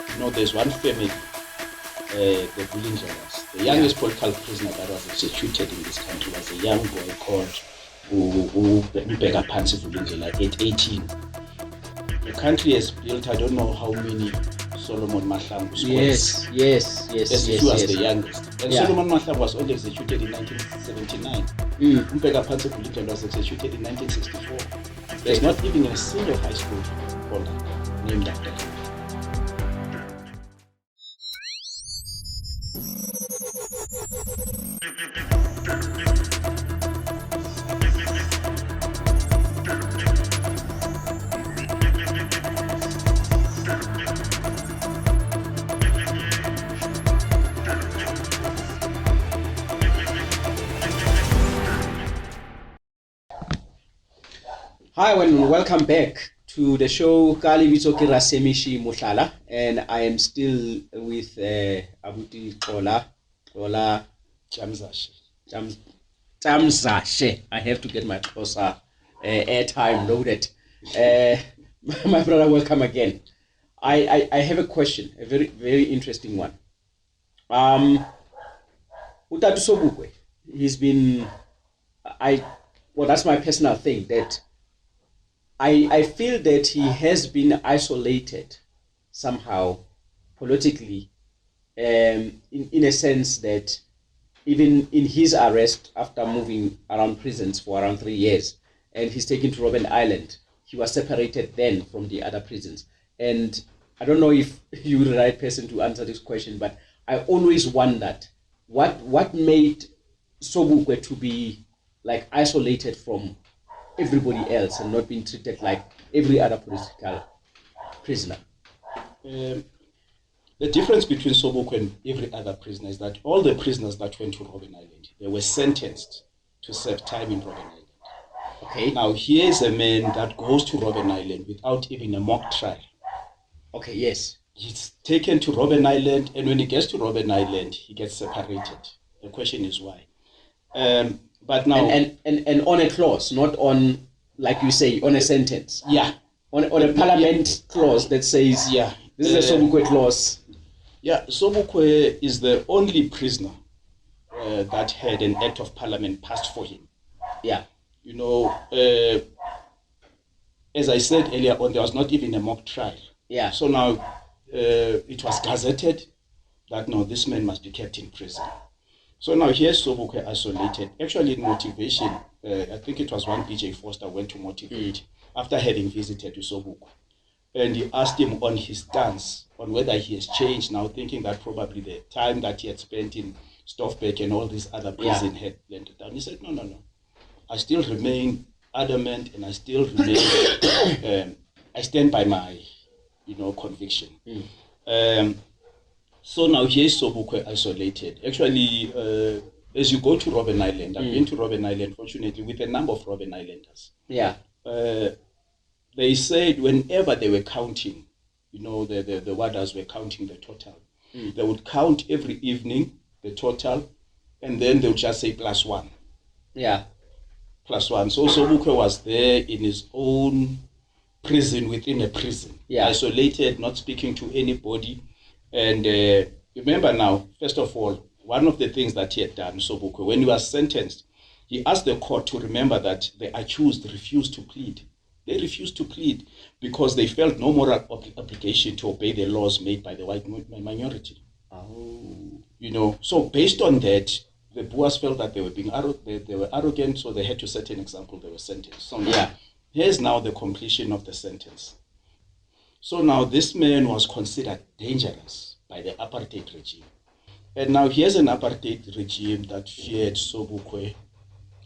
You know, there's one family, the Bulindlelas. The youngest political prisoner that was executed in this country was a young boy called Ubeka Pansi Vulindlela at 18. The country has built, I don't know how many Solomon Mahlangu squares. Yes. He was the youngest. And Solomon Mahlangu was only executed in 1979. Ubeka Pansi Vulindlela was executed in 1964. There's not even a single high school holder named after him. Hi, and welcome back to the show Kali Vitsoki Rasemishi Mushala, and I am still with Abuti Xola Tyamzashe. Tyamzashe. I have to get my Xhosa airtime loaded. My brother, welcome again. I have a question, a very, very interesting one. Utatu Sobukwe, he's been, that's my personal thing, that I feel that he has been isolated somehow politically, in a sense that even in his arrest after moving around prisons for around 3 years, and he's taken to Robben Island, he was separated then from the other prisons. And I don't know if you're the right person to answer this question, but I always wondered what made Sobukwe to be like isolated from everybody else and not being treated like every other political prisoner. The difference between Sobukwe and every other prisoner is that all the prisoners that went to Robben Island, they were sentenced to serve time in Robben Island. Okay. Now here is a man that goes to Robben Island without even a mock trial. Okay, yes. He's taken to Robben Island, and when he gets to Robben Island, he gets separated. The question is why. But now and on a clause, not on, like you say, on a sentence. Yeah. On a parliament clause that says, yeah, this is a Sobukwe clause. Yeah, Sobukwe is the only prisoner that had an act of parliament passed for him. Yeah. You know, as I said earlier on, there was not even a mock trial. Yeah. So now it was gazetted that no, this man must be kept in prison. So now here's Sobukwe isolated. Actually, in motivation, I think it was one BJ Foster went to motivate after having visited to Sobukwe. And he asked him on his stance, on whether he has changed now, thinking that probably the time that he had spent in Stoffberg and all these other prison had blended down. He said, no. I still remain adamant, and I still remain, I stand by my, conviction. So now here's Sobukwe isolated. Actually, as you go to Robben Island, I've been to Robben Island, fortunately, with a number of Robben Islanders. Yeah. They said whenever they were counting, the warders were counting the total. They would count every evening the total, and then they would just say +1. Yeah. +1. So Sobukwe was there in his own prison within a prison. Yeah. Isolated, not speaking to anybody. And remember now, first of all, one of the things that he had done, Sobukwe, when he was sentenced, he asked the court to remember that the accused refused to plead. They refused to plead because they felt no moral obligation to obey the laws made by the white minority. Oh. So based on that, the Boers felt that they were being they were arrogant, so they had to set an example. They were sentenced. So now, here's now the completion of the sentence. So now this man was considered dangerous by the apartheid regime. And now here's an apartheid regime that feared Sobukwe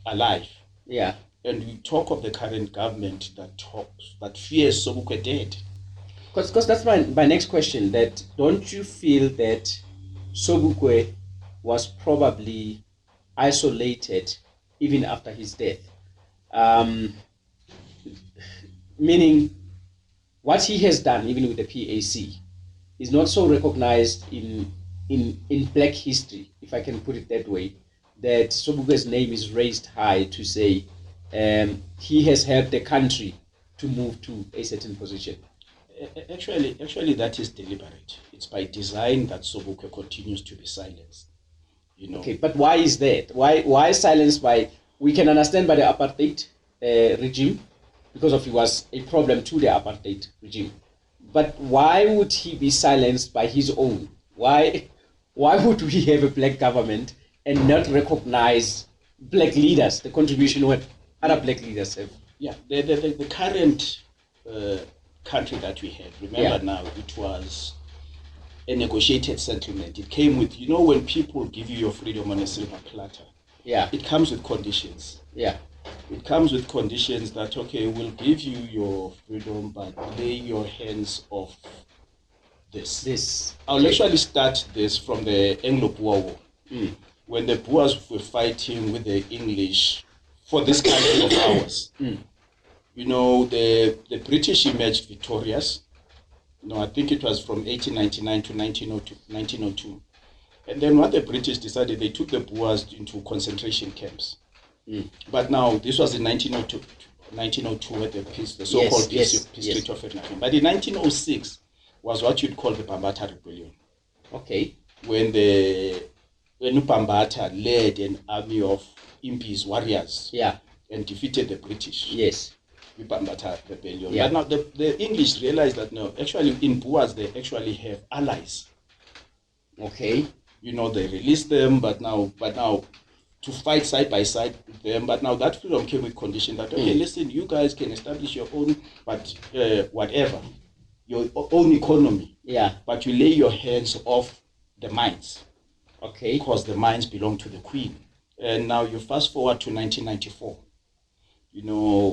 alive. Yeah. And we talk of the current government that fears Sobukwe dead. Because that's my next question, that don't you feel that Sobukwe was probably isolated even after his death? Meaning, what he has done, even with the PAC, is not so recognized in black history, if I can put it that way, that Sobukwe's name is raised high to say he has helped the country to move to a certain position. Actually, that is deliberate. It's by design that Sobukwe continues to be silenced. Okay, but why is that? Why silence by? We can understand by the apartheid regime, because of he was a problem to the apartheid regime. But why would he be silenced by his own? Why would we have a black government and not recognize black leaders, the contribution what other black leaders have? Yeah, the current country that we have, remember now, it was a negotiated settlement. It came with, when people give you your freedom on a silver platter, it comes with conditions. Yeah. It comes with conditions that, okay, we'll give you your freedom, but lay your hands off this. I'll actually start this from the Anglo-Boer War. When the Boers were fighting with the English for this country of ours. The British emerged victorious. I think it was from 1899 to 1902. And then what the British decided, they took the Boers into concentration camps. But now, this was in 1902 at the so-called peace treaty of Vereeniging. But in 1906 was what you'd call the Bambata Rebellion. Okay. When Bambata led an army of Impi's warriors and defeated the British. Yes. The Bambata Rebellion. Yeah. But now the English realized that no, actually in Boers they actually have allies. Okay. They released them, but now to fight side by side with them. But now that freedom came with condition that, okay, listen, you guys can establish your own, but whatever, your own economy. Yeah. But you lay your hands off the mines. Okay. Because the mines belong to the Queen. And now you fast forward to 1994.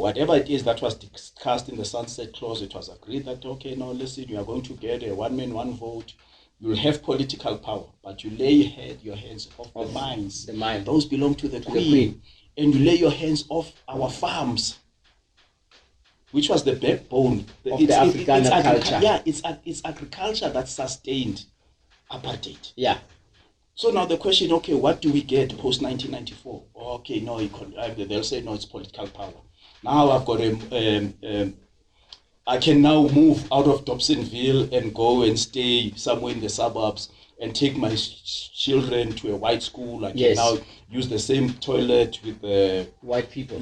Whatever it is that was discussed in the Sunset Clause, it was agreed that, okay, now listen, you are going to get a one man, one vote. You'll have political power, but you lay your hands off the mines. The mine. Those belong to the Queen. And you lay your hands off our farms, which was the backbone of the Afrikaner culture. Yeah, it's agriculture that sustained apartheid. Yeah. So now the question, okay, what do we get post 1994? Okay, no, they'll say no, it's political power. Now I've got I can now move out of Dobsonville and go and stay somewhere in the suburbs and take my children to a white school. I can now use the same toilet with the white people.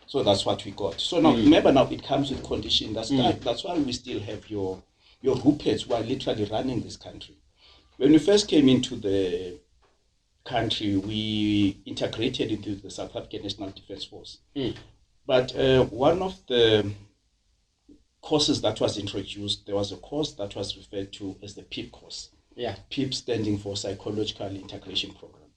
So that's what we got. So now remember, now it comes with condition. That's why we still have your Ruperts who are literally running this country. When we first came into the country, we integrated into the South African National Defence Force. But one of the courses that was introduced, there was a course that was referred to as the PIP course. Yeah. PIP standing for Psychological Integration Program.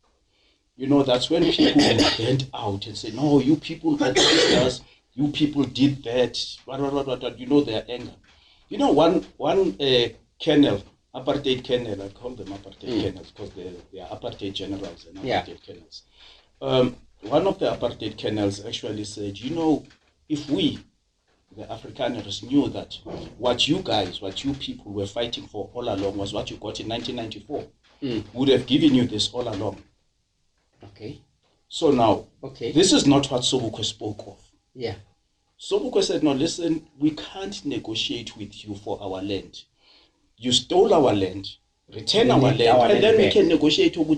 That's when people went out and say, no, you people oppressed us, you people did that, their anger. One colonel, apartheid colonel, I call them apartheid colonels because they are apartheid generals and apartheid colonels. One of the apartheid colonels actually said, if we, the Afrikaners, knew that what you people were fighting for all along was what you got in 1994, would have given you this all along. Okay. So now, this is not what Sobukwe spoke of. Yeah. Sobukwe said, no, listen, we can't negotiate with you for our land. You stole our land, return our land, and then we can negotiate how we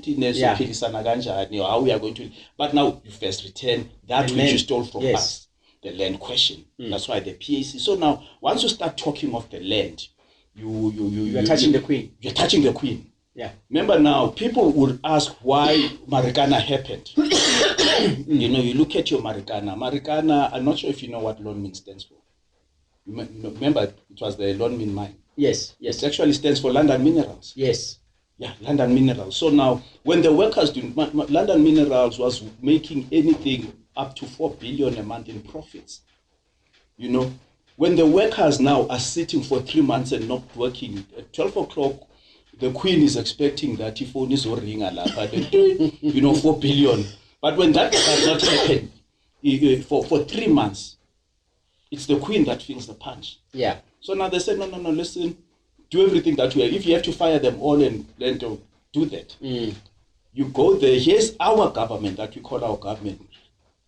are going to. But now you first return that which you stole from us, the land question. That's why the PAC. So now, once you start talking of the land, you're touching the Queen. You're touching the Queen. Yeah. Remember now, people would ask why Marikana happened. You look at your Marikana. Marikana, I'm not sure if you know what Lonmin stands for. Remember, it was the Lonmin mine. Yes. It actually stands for London Minerals. Yes. Yeah, London Minerals. So now, when the workers do, London Minerals was making anything up to 4 billion a month in profits. When the workers now are sitting for 3 months and not working, at 12 o'clock, the Queen is expecting that if only is ring a lot, 4 billion. But when that does not happen for 3 months, it's the Queen that feels the punch. Yeah. So now they say, no, listen, do everything that way. If you have to fire them all and then do that, you go there. Here's our government that we call our government,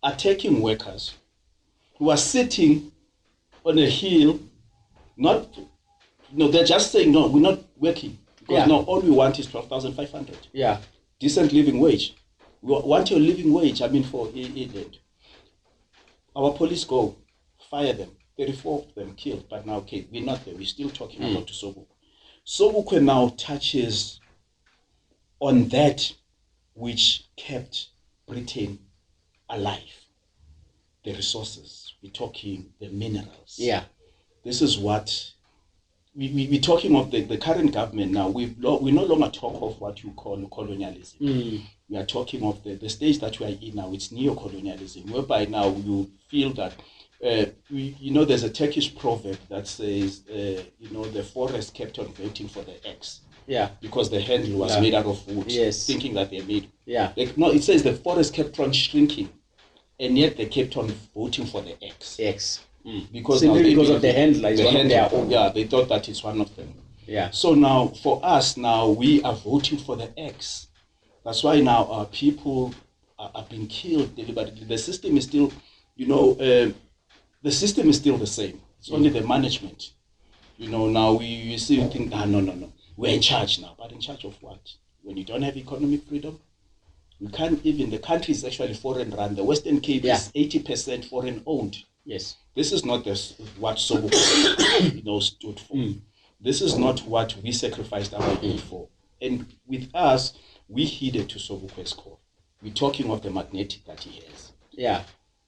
attacking workers who are sitting on a hill Not, no, they're just saying, no, we're not working. Because now all we want is 12,500. Yeah. Decent living wage. We want your living wage, for England. Our police go, fire them. 34 of them killed. But now, okay, we're not there. We're still talking about Sobukwe. Sobukwe now touches on that which kept Britain alive. The resources. We're talking the minerals. Yeah. This is what we're talking of the current government now. We no longer talk of what you call colonialism. We are talking of the stage that we are in now. It's neo-colonialism, whereby now you feel that there's a Turkish proverb that says the forest kept on waiting for the axe. Yeah. Because the handle was made out of wood. Yes. Thinking that they made. Yeah. It says the forest kept on shrinking, and yet they kept on voting for the axe. X. Because of the handler is one of their own. Yeah, they thought that it's one of them. Yeah. So now, for us now, we are voting for the X. That's why now our people are being killed deliberately. The system is still, the system is still the same. It's only the management. Now you see, you think, no, we're in charge now. But in charge of what? When you don't have economic freedom, you can't even. The country is actually foreign run. The Western Cape is 80% foreign owned. Yes. This is not what Sobukwe stood for. This is not what we sacrificed our youth for. And with us, we heeded to Sobukwe's call. We're talking of the magnetic that he has. Yeah.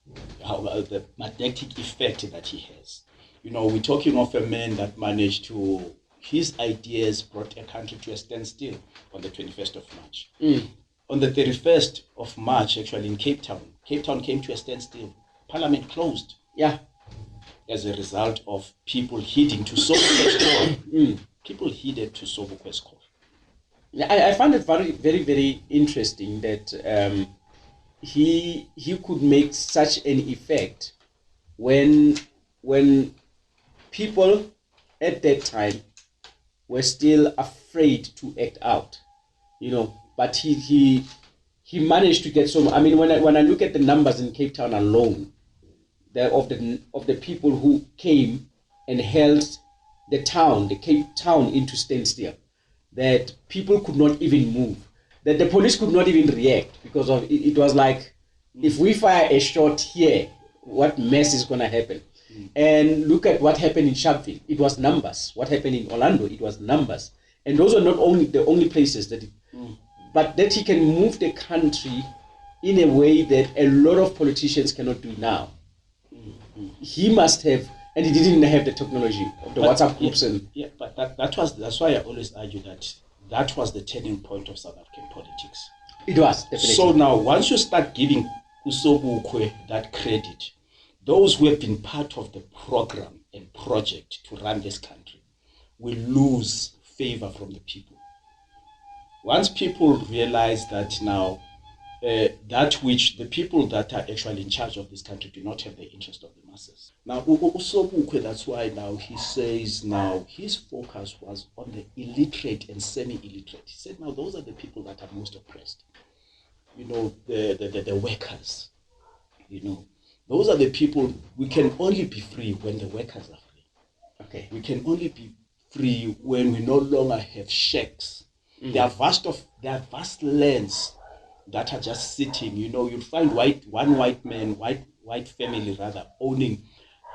The magnetic effect that he has. We're talking of a man that managed to, his ideas brought a country to a standstill on the 21st of March. On the 31st of March, actually in Cape Town came to a standstill. Parliament closed. Yeah. As a result of people heeding to Sobukwe's call. People heeded to Sobukwe's call. I find it very, very, very interesting that he could make such an effect when people at that time were still afraid to act out, But he managed to get some. When I look at the numbers in Cape Town alone, of the people who came and held the Cape Town into standstill, that people could not even move, that the police could not even react because of it was like, if we fire a shot here, what mess is going to happen? And look at what happened in Sharpeville. It was numbers. What happened in Orlando? It was numbers. And those are not only the only places that but that he can move the country in a way that a lot of politicians cannot do now. He must have, and he didn't have the technology of the WhatsApp groups but that's why I always argue that was the turning point of South African politics. It was, definitely. So now, once you start giving Sobukwe that credit, those who have been part of the program and project to run this country will lose favor from the people. Once people realize that now, that which the people that are actually in charge of this country do not have the interest of the masses. Now, Sobukwe, that's why now he says now his focus was on the illiterate and semi-illiterate. He said now those are the people that are most oppressed. The workers. Those are the people. We can only be free when the workers are free. Okay. We can only be free when we no longer have shacks. There are vast lands that are just sitting. You'll find one white family owning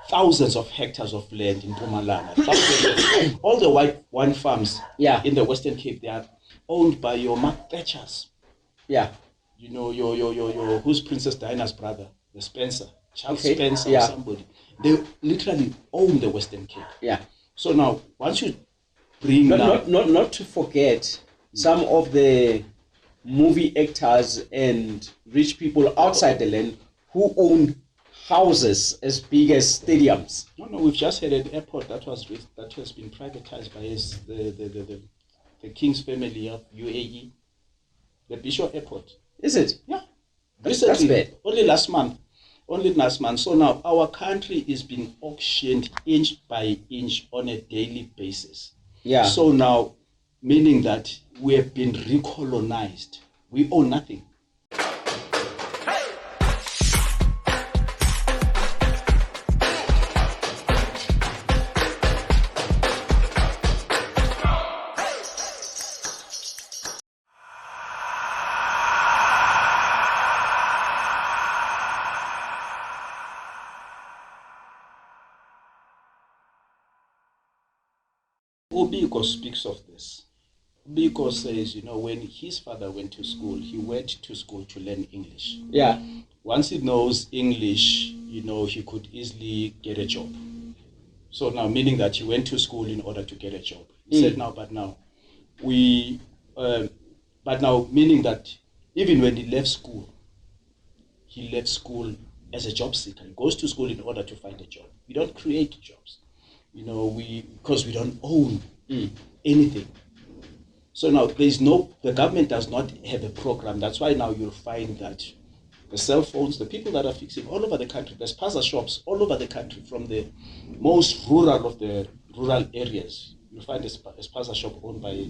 thousands of hectares of land in Mpumalanga. All the white wine farms in the Western Cape, they are owned by your Mark Thatchers. Yeah. Your who's Princess Diana's brother, the Spencer, Charles Spencer or somebody. They literally own the Western Cape. Yeah. So now, once you bring not to forget some of the movie actors and rich people outside the land who own houses as big as stadiums. No, we've just had an airport that has been privatized by the king's family of UAE, the Bishop Airport. Is it? Yeah. That's bad. Only last month. So now our country is being auctioned inch by inch on a daily basis. Yeah. So now, meaning that we have been recolonized. We own nothing. Ubiko speaks of this. Ubiko says, when his father went to school, he went to school to learn English. Yeah. Once he knows English, he could easily get a job. So now, meaning that he went to school in order to get a job. He said, meaning that even when he left school as a job seeker. He goes to school in order to find a job. We don't create jobs, because we don't own anything. So now the government does not have a program. That's why now you'll find that the cell phones, the people that are fixing all over the country, there's spaza shops all over the country, from the most rural of the rural areas. You'll find a spaza shop owned by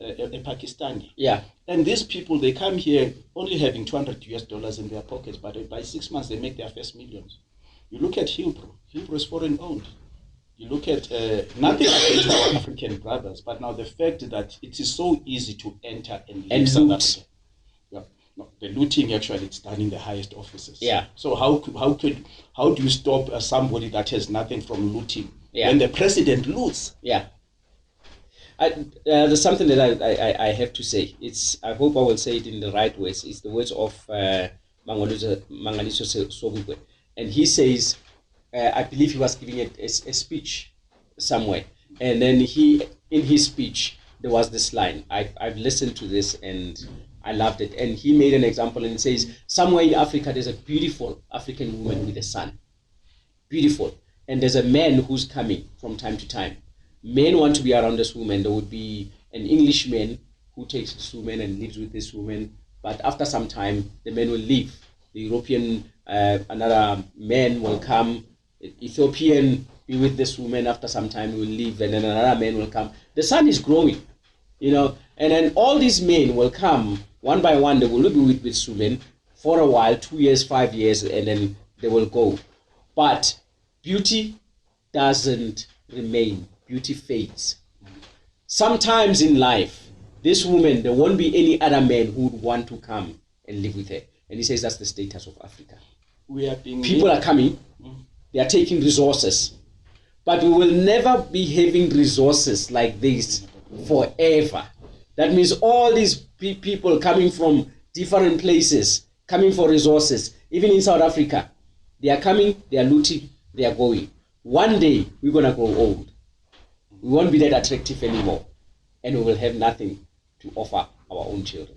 a Pakistani. Yeah. And these people, they come here only having $200 in their pockets, but by 6 months they make their first millions. You look at Hillbrow. Hillbrow is foreign owned. You look at nothing against our African brothers, but now the fact that it is so easy to enter and leave South Africa. Yeah. No, the looting actually it's done in the highest offices. Yeah. So how do you stop somebody that has nothing from looting when the president loots? Yeah. There's something that I have to say. I hope I will say it in the right words. It's the words of Mangaliso Sobukwe, and he says, I believe he was giving a speech somewhere, and then in his speech there was this line. I've listened to this and I loved it. And he made an example and he says, somewhere in Africa there's a beautiful African woman with a son, beautiful, and there's a man who's coming from time to time. Men want to be around this woman. There would be an Englishman who takes this woman and lives with this woman, but after some time, the man will leave. The European, another man will come, Ethiopian, be with this woman. After some time, he will leave, and then another man will come. The son is growing, and then all these men will come one by one. They will be with this woman for a while, 2 years, 5 years, and then they will go. But beauty doesn't remain. Beauty fades. Sometimes in life, this woman, there won't be any other man who would want to come and live with her. And he says that's the status of Africa. People are coming, they are taking resources, but we will never be having resources like this forever. That means all these people coming from different places, coming for resources, even in South Africa, they are coming, they are looting, they are going. One day, we're going to grow old. We won't be that attractive anymore, and we will have nothing to offer our own children.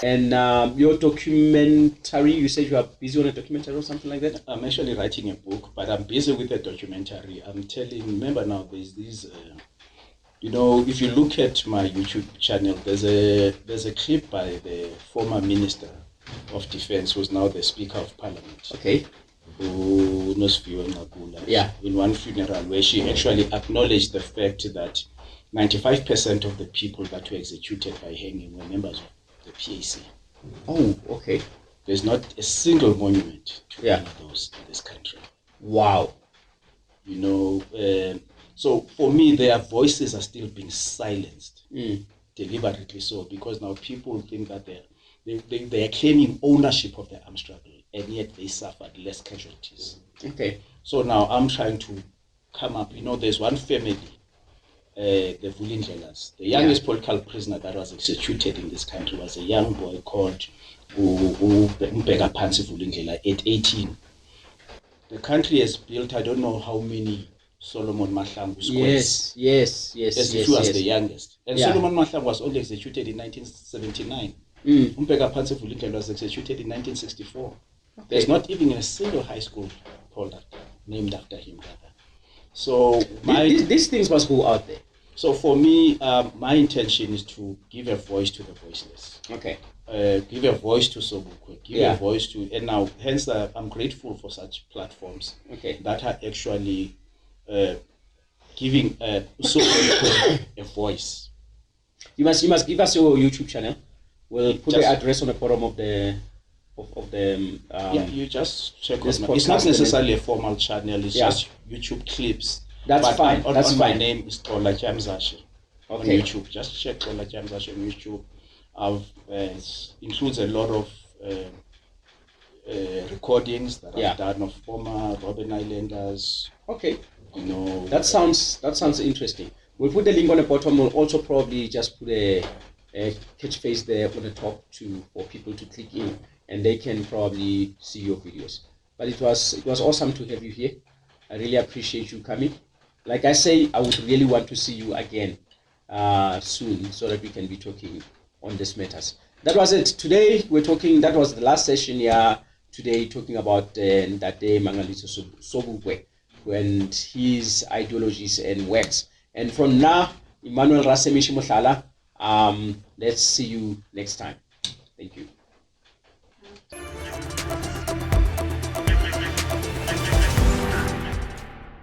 And your documentary, you said you are busy on a documentary or something like that? I'm actually writing a book, but I'm busy with a documentary. Remember now, there's these... if you look at my YouTube channel, there's a clip by the former Minister of Defense, who's now the Speaker of Parliament. Okay. Yeah. In one funeral, where she actually acknowledged the fact that 95% of the people that were executed by hanging were members of the PAC. Oh, okay. There's not a single monument to any of those in this country. Wow. So for me, their voices are still being silenced, deliberately so, because now people think that they are claiming ownership of the armed struggle, and yet they suffered less casualties. Okay. So now I'm trying to come up. There's one family, the Vulindlelas. The youngest political prisoner that was executed in this country was a young boy called Mbeka Pansi Vulindlela at 18. The country has built, I don't know how many Solomon Mahlangu squares. Yes. As if he was the youngest. And Solomon Mahlangu was only executed in 1979. Mbeka Pansi Vulindlela was executed in 1964. Okay. There's not even a single high school named after him, rather. So these things must go out there. So for me, my intention is to give a voice to the voiceless. Okay. Give a voice to Sobukwe. Give a voice to, and now hence I'm grateful for such platforms that are actually giving Sobukwe a voice. You must give us your YouTube channel. We'll put the address on the bottom of the you just check on my. It's not necessarily a formal channel. It's just YouTube clips. That's fine. My name is Xola Tyamzashe on YouTube. Just check Xola Tyamzashe on YouTube. includes a lot of recordings that I've done of former Robben Islanders. Okay. You know, that sounds interesting. We'll put the link on the bottom. We'll also probably just put a catchphrase there on the top for people to click in, and they can probably see your videos. But it was awesome to have you here. I really appreciate you coming. Like I say, I would really want to see you again soon, so that we can be talking on these matters. That was it. Today we're talking. That was the last session. Today talking about Ntate Mangaliso Sobukwe and his ideologies and works. And from now, Emmanuel Rasemishi Mushala. Let's see you next time. Thank you.